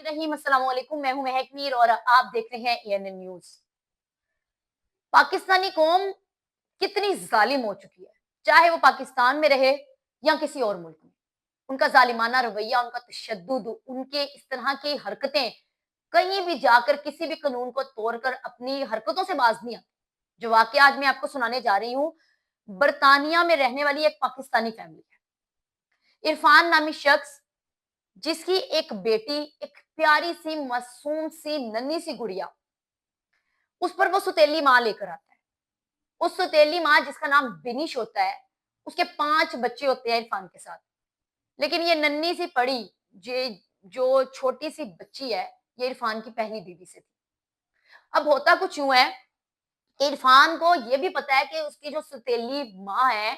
रहीम, अस्सलाम वालेकुम। मैं हूं महक मीर और आप देख रहे हैं एएनएन न्यूज। पाकिस्तानी कौम कितनी जालिम हो चुकी है, चाहे वो पाकिस्तान में रहे या किसी और मुल्क में। उनका जालिमाना रवैया, उनका तशद्दुद, उनके इस तरह की हरकतें कहीं भी जाकर किसी भी कानून को तोड़कर अपनी हरकतों से बाज नहीं आती। जो वाकया आज मैं आपको सुनाने जा रही हूँ, बरतानिया में रहने वाली एक पाकिस्तानी फैमिली है। इरफान नामी शख्स, जिसकी एक बेटी, एक प्यारी सी मासूम सी नन्ही सी गुड़िया, उस पर वो सौतेली माँ लेकर आता है। उस सौतेली माँ जिसका नाम बिनिश होता है, उसके 5 बच्चे होते हैं इरफान के साथ। लेकिन ये नन्ही सी पड़ी जे जो छोटी सी बच्ची है, ये इरफान की पहली बीवी से थी। अब होता कुछ यूँ है, इरफान को ये भी पता है कि उसकी जो सौतेली माँ है,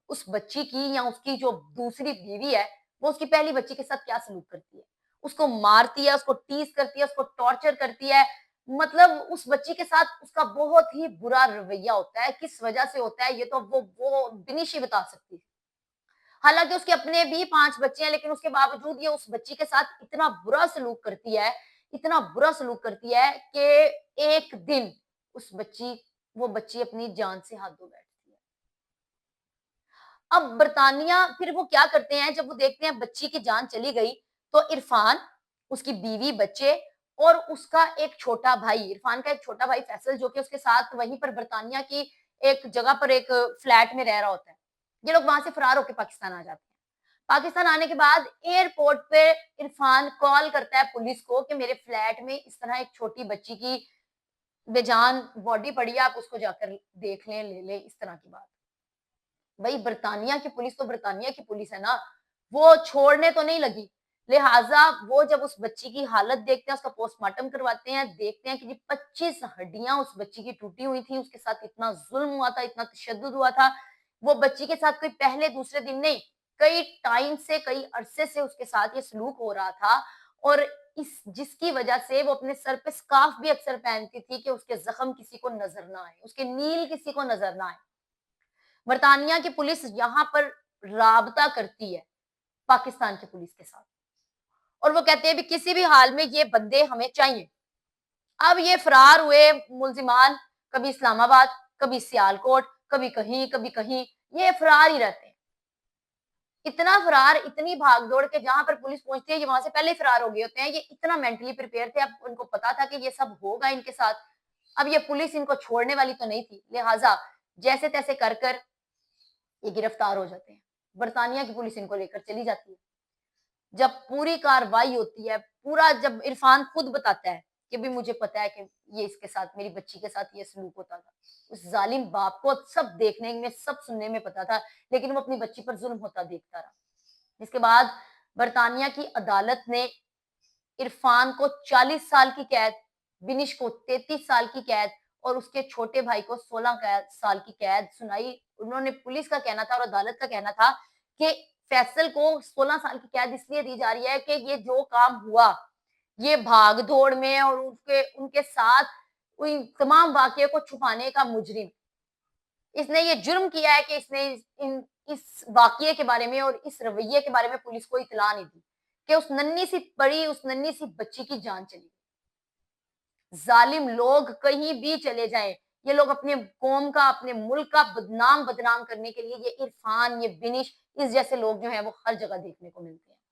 उस बच्ची की या उसकी जो दूसरी बीवी है, वो उसकी पहली बच्ची के साथ क्या सलूक करती है। उसको मारती है, उसको टीज़ करती है, उसको टॉर्चर करती है। मतलब उस बच्ची के साथ उसका बहुत ही बुरा रवैया होता है। किस वजह से होता है, ये तो वो बिनिश ही बता सकती है। हालाँकि उसके अपने भी 5 बच्चे हैं, लेकिन उसके बावजूद ये उस बच्ची के साथ इतना बुरा सलूक करती है, इतना बुरा सलूक करती है कि एक दिन वो बच्ची अपनी जान से हाथ धो बैठती है। अब बरतानिया फिर वो क्या करते हैं, जब वो देखते हैं बच्ची की जान चली गई, तो इरफान, उसकी बीवी, बच्चे और उसका एक छोटा भाई, इरफान का एक छोटा भाई फैसल, जो कि उसके साथ वहीं पर बरतानिया की एक जगह पर एक फ्लैट में रह रहा होता है। ये लोग वहां से फरार होकर पाकिस्तान आ जाते हैं। पाकिस्तान आने के बाद एयरपोर्ट पे इरफान कॉल करता है पुलिस को कि मेरे फ्लैट में इस तरह एक छोटी बच्ची की बेजान बॉडी पड़ी है, आप उसको जाकर देख लें, ले लें, इस तरह की बात। भाई बरतानिया की पुलिस तो बरतानिया की पुलिस है ना, वो छोड़ने तो नहीं लगी। लिहाजा वो जब उस बच्ची की हालत देखते हैं, उसका पोस्टमार्टम करवाते हैं, देखते हैं कि जी 25 हड्डियां उस बच्ची की टूटी हुई थी, उसके साथ इतना जुल्म हुआ था, इतना तशद्दुद हुआ था। वो बच्ची के साथ कोई पहले दूसरे दिन नहीं, कई टाइम से, कई अरसे से उसके साथ ये सलूक हो रहा था। और इस जिसकी वजह से वो अपने सर पे स्कार्फ भी अक्सर पहनती थी कि उसके जख्म किसी को नजर ना आए, उसके नील किसी को नजर ना आए। बरतानिया की पुलिस यहाँ पर राबता करती है पाकिस्तान की पुलिस के साथ, और वो कहते हैं भी किसी भी हाल में ये बंदे हमें चाहिए। अब ये फरार हुए मुल्जिमान कभी इस्लामाबाद, कभी सियालकोट, कभी कहीं, ये फरार ही रहते हैं। इतना फरार, इतनी भागदौड़ के जहां पर पुलिस पहुंचती है, ये वहां से पहले ही फरार हो गए होते हैं। ये इतना मेंटली प्रिपेयर थे, अब उनको पता था कि ये सब होगा इनके साथ। अब ये पुलिस इनको छोड़ने वाली तो नहीं थी, लिहाजा जैसे तैसे कर कर ये गिरफ्तार हो जाते हैं। बरतानिया की पुलिस इनको लेकर चली जाती है। जब पूरी कार्रवाई होती है, पूरा जब इरफान खुद बताता है कि भी मुझे पता है कि ये इसके साथ, मेरी बच्ची के साथ ये सलूक होता था। उस जालिम बाप को सब देखने में, सब सुनने में पता था, लेकिन वो अपनी बच्ची पर जुल्म होता देखता रहा। इसके बाद बरतानिया की अदालत ने इरफान को 40 साल की कैद, बिनिश को 33 साल की कैद और उसके छोटे भाई को 16 साल की कैद सुनाई। उन्होंने, पुलिस का कहना था और अदालत का कहना था कि फैसल को 16 साल की कैद इसलिए दी जा रही है कि ये जो काम हुआ, ये भाग दौड़ में और उनके उनके साथ उन तमाम वाकये को छुपाने का मुजरिम, इसने ये जुर्म किया है कि इसने इस वाकये के बारे में और इस रवैये के बारे में पुलिस को इत्तला नहीं दी कि उस नन्ही सी पड़ी, उस नन्ही सी बच्ची की जान चली। जालिम लोग कहीं भी चले जाएं, ये लोग अपने कौम का, अपने मुल्क का बदनाम बदनाम करने के लिए, ये इरफान, ये बिनिश, इस जैसे लोग जो हैं वो हर जगह देखने को मिलते हैं।